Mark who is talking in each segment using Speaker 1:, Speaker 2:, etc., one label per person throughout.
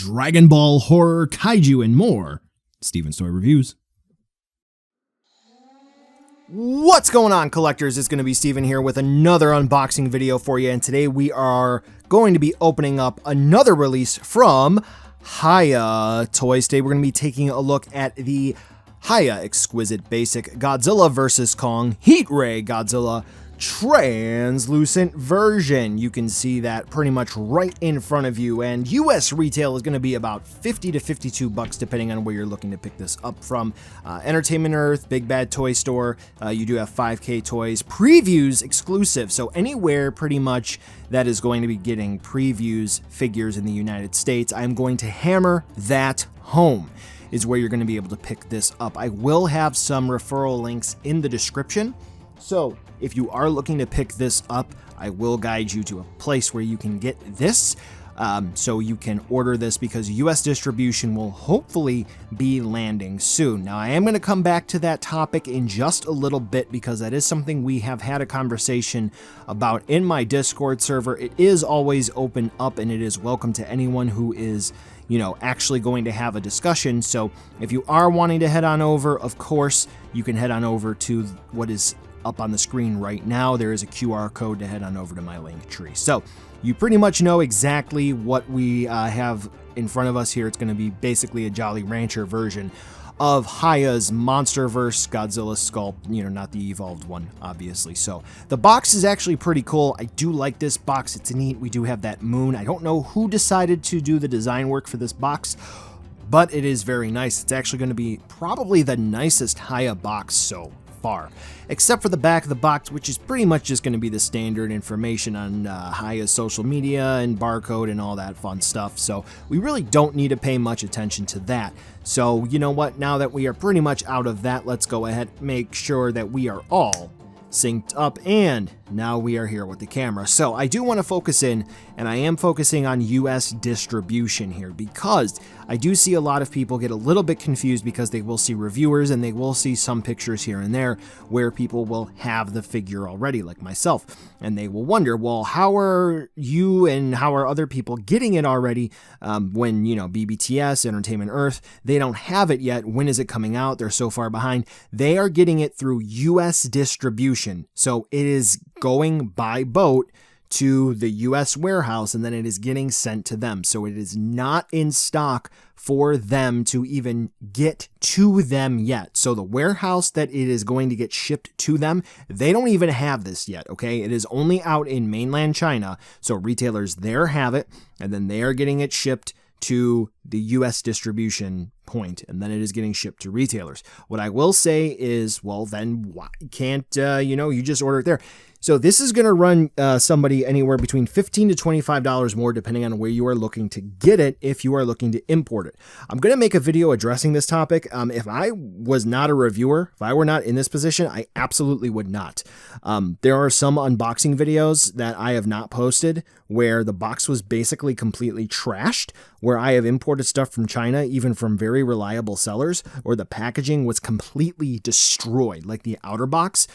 Speaker 1: Dragon Ball, horror, kaiju, and more. Steven's Toy Reviews.
Speaker 2: What's going on, collectors? It's going to be Steven here with another unboxing video for you, and today we are going to be opening up another release from Hiya Toys. Today we're going to be taking a look at the Hiya Exquisite Basic Godzilla vs. Kong Heat Ray Godzilla translucent version. You can see that pretty much right in front of you, and US retail is going to be about 50 to 52 bucks depending on where you're looking to pick this up from. Entertainment Earth, BigBadToyStore, you do have 5K Toys, previews exclusive, so anywhere pretty much that is going to be getting previews figures in the United States, I'm going to hammer that home is where you're going to be able to pick this up. I will have some referral links in the description, so if you are looking to pick this up, I will guide you to a place where you can get this, so you can order this because US distribution will hopefully be landing soon. Now, I am going to come back to that topic in just a little bit because that is something we have had a conversation about in my Discord server. It is always open up and it is welcome to anyone who is, you know, actually going to have a discussion. So if you are wanting to head on over, of course, you can head on over to what is up on the screen right now. There is a QR code to head on over to my link tree. So you pretty much know exactly what we have in front of us here. It's going to be basically a Jolly Rancher version of Hiya's Monsterverse Godzilla sculpt, you know, not the evolved one, obviously. So the box is actually pretty cool. I do like this box. It's neat. We do have that moon. I don't know who decided to do the design work for this box, but it is very nice. It's actually going to be probably the nicest Hiya box so far, except for the back of the box, which is pretty much just going to be the standard information on Hiya's social media and barcode and all that fun stuff. So we really don't need to pay much attention to that. So you know what, now that we are pretty much out of that, let's go ahead and make sure that we are all synced up, and now we are here with the camera. So I do want to focus in, and I am focusing on US distribution here because I do see a lot of people get a little bit confused because they will see reviewers and they will see some pictures here and there where people will have the figure already, like myself, and they will wonder, well, how are you and how are other people getting it already when, you know, BBTS, Entertainment Earth, they don't have it yet. When is it coming out? They're so far behind. They are getting it through US distribution. So it is going by boat to the US warehouse and then it is getting sent to them. So it is not in stock for them to even get to them yet. So the warehouse that it is going to get shipped to them, they don't even have this yet, okay? It is only out in mainland China. So retailers there have it, and then they are getting it shipped to the US distribution point, and then it is getting shipped to retailers. What I will say is, well, then why can't, you know, you just order it there? So this is going to run somebody anywhere between $15 to $25 more, depending on where you are looking to get it, if you are looking to import it. I'm going to make a video addressing this topic. If I was not a reviewer, if I were not in this position, I absolutely would not. There are some unboxing videos that I have not posted where the box was basically completely trashed, where I have imported stuff from China, even from very reliable sellers, or the packaging was completely destroyed, like the outer box.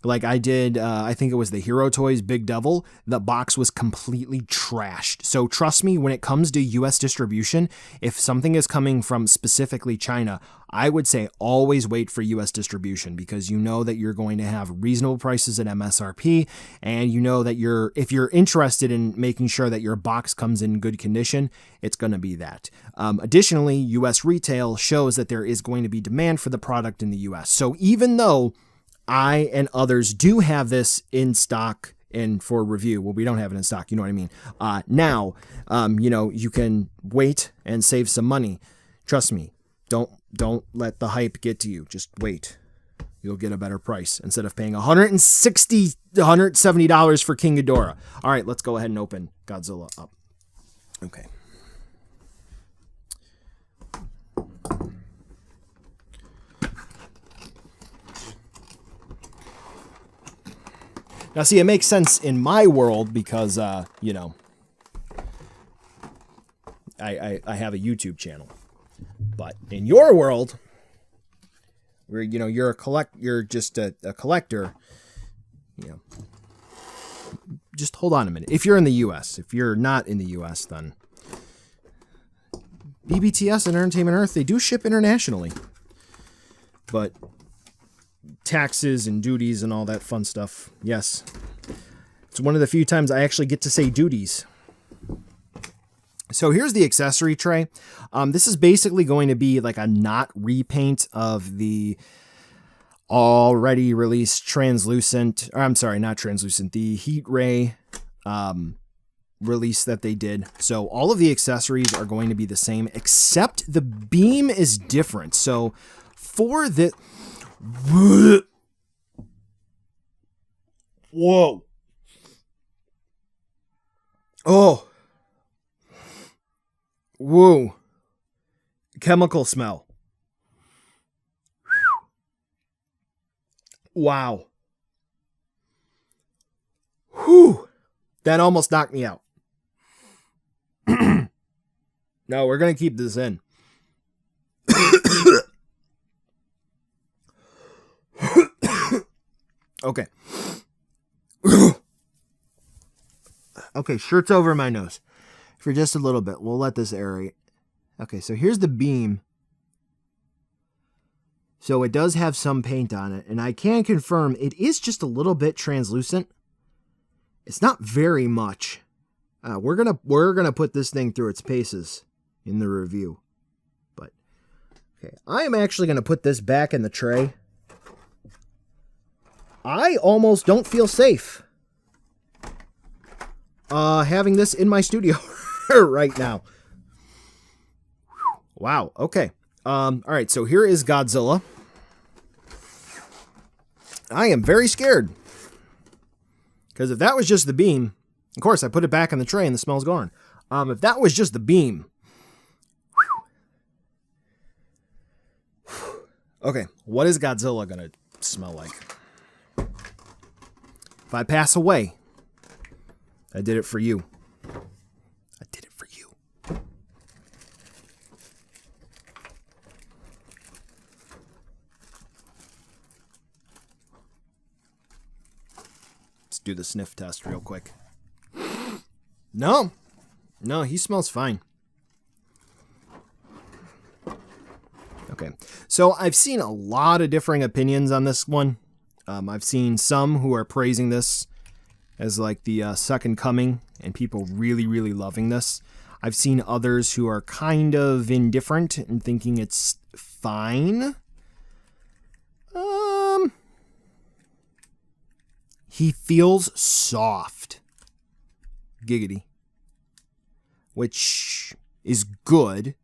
Speaker 2: Like I did, I think it was the Hero Toys Big Devil, the box was completely trashed. So trust me, when it comes to US distribution, if something is coming from specifically China, I would say always wait for US distribution because you know that you're going to have reasonable prices at MSRP, and you know that if you're interested in making sure that your box comes in good condition, it's going to be that. Additionally, US retail shows that there is going to be demand for the product in the US. So even though I and others do have this in stock and for review, well, we don't have it in stock, you know what I mean? Now, you know, you can wait and save some money. Trust me, don't let the hype get to you. Just wait. You'll get a better price instead of paying $160, $170 for King Ghidorah. All right, let's go ahead and open Godzilla up. Okay. Now, see, it makes sense in my world because, you know, I have a YouTube channel. But in your world, where, you know, you're just a collector, you know, just hold on a minute. If you're in the US, if you're not in the US, then BBTS and Entertainment Earth, they do ship internationally. But taxes and duties and all that fun stuff, yes. It's one of the few times I actually get to say duties. So here's the accessory tray. This is basically going to be like a not repaint of the already released translucent, or I'm sorry, not translucent, the heat ray release that they did. So all of the accessories are going to be the same, except the beam is different. So for the... Whoa. Oh. Whoa. Chemical smell. Wow. Whew. That almost knocked me out. No, we're going to keep this in. Okay. Okay, shirt's over my nose for just a little bit. We'll let this aerate. Okay, so here's the beam. So it does have some paint on it, and I can confirm it is just a little bit translucent. It's not very much. We're gonna put this thing through its paces in the review. But okay, I am actually gonna put this back in the tray. I almost don't feel safe having this in my studio right now. Wow. Okay. All right. So here is Godzilla. I am very scared because if that was just the beam, of course I put it back in the tray and the smell's gone. If that was just the beam. Okay. What is Godzilla gonna smell like? If I pass away, I did it for you. I did it for you. Let's do the sniff test real quick. No, he smells fine. Okay, so I've seen a lot of differing opinions on this one. I've seen some who are praising this as like the second coming and people really, really loving this. I've seen others who are kind of indifferent and thinking it's fine. He feels soft. Giggity. Which is good.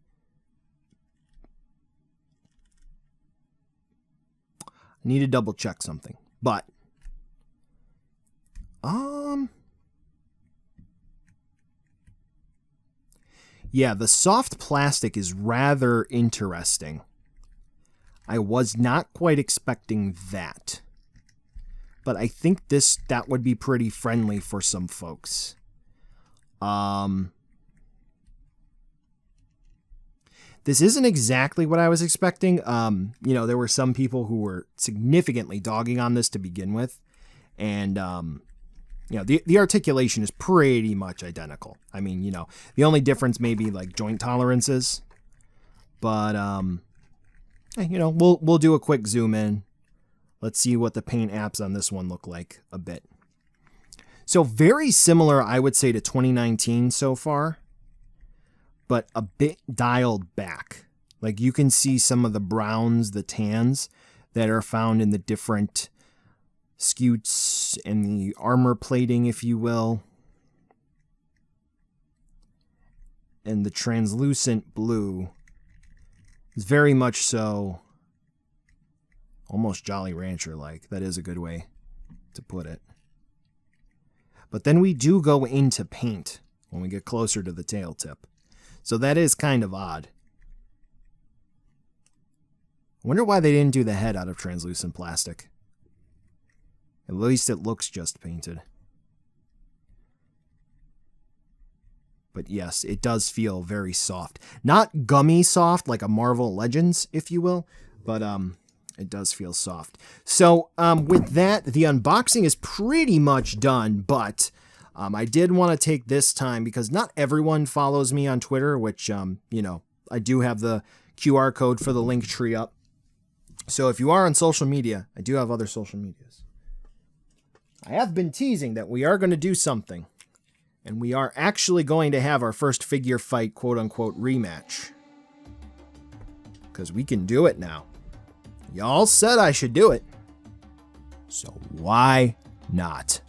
Speaker 2: I need to double check something, but yeah, the soft plastic is rather interesting. I was not quite expecting that, but I think that would be pretty friendly for some folks. This isn't exactly what I was expecting. You know, there were some people who were significantly dogging on this to begin with. And, you know, the articulation is pretty much identical. I mean, you know, the only difference may be like joint tolerances. But, you know, we'll do a quick zoom in. Let's see what the paint apps on this one look like a bit. So very similar, I would say, to 2019 so far, but a bit dialed back. Like you can see some of the browns, the tans that are found in the different scutes and the armor plating, if you will. And the translucent blue is very much so almost Jolly Rancher-like. That is a good way to put it. But then we do go into paint when we get closer to the tail tip. So that is kind of odd. I wonder why they didn't do the head out of translucent plastic. At least it looks just painted. But yes, it does feel very soft. Not gummy soft like a Marvel Legends, if you will, but it does feel soft. So with that, the unboxing is pretty much done, but I did want to take this time because not everyone follows me on Twitter, which, you know, I do have the QR code for the link tree up. So if you are on social media, I do have other social medias. I have been teasing that we are going to do something. And we are actually going to have our first figure fight, quote-unquote, rematch. Because we can do it now. Y'all said I should do it. So why not?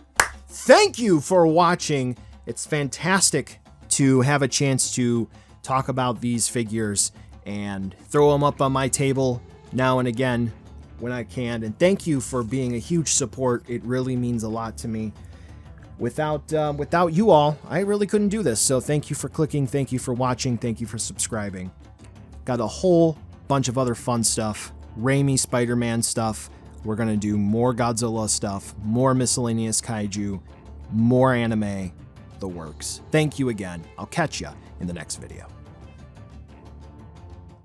Speaker 2: Thank you for watching. It's fantastic to have a chance to talk about these figures and throw them up on my table now and again when I can. And thank you for being a huge support. It really means a lot to me. Without you all, I really couldn't do this. So thank you for clicking. Thank you for watching. Thank you for subscribing. Got a whole bunch of other fun stuff. Raimi Spider-Man stuff. We're going to do more Godzilla stuff, more miscellaneous kaiju, more anime, the works. Thank you again. I'll catch ya in the next video.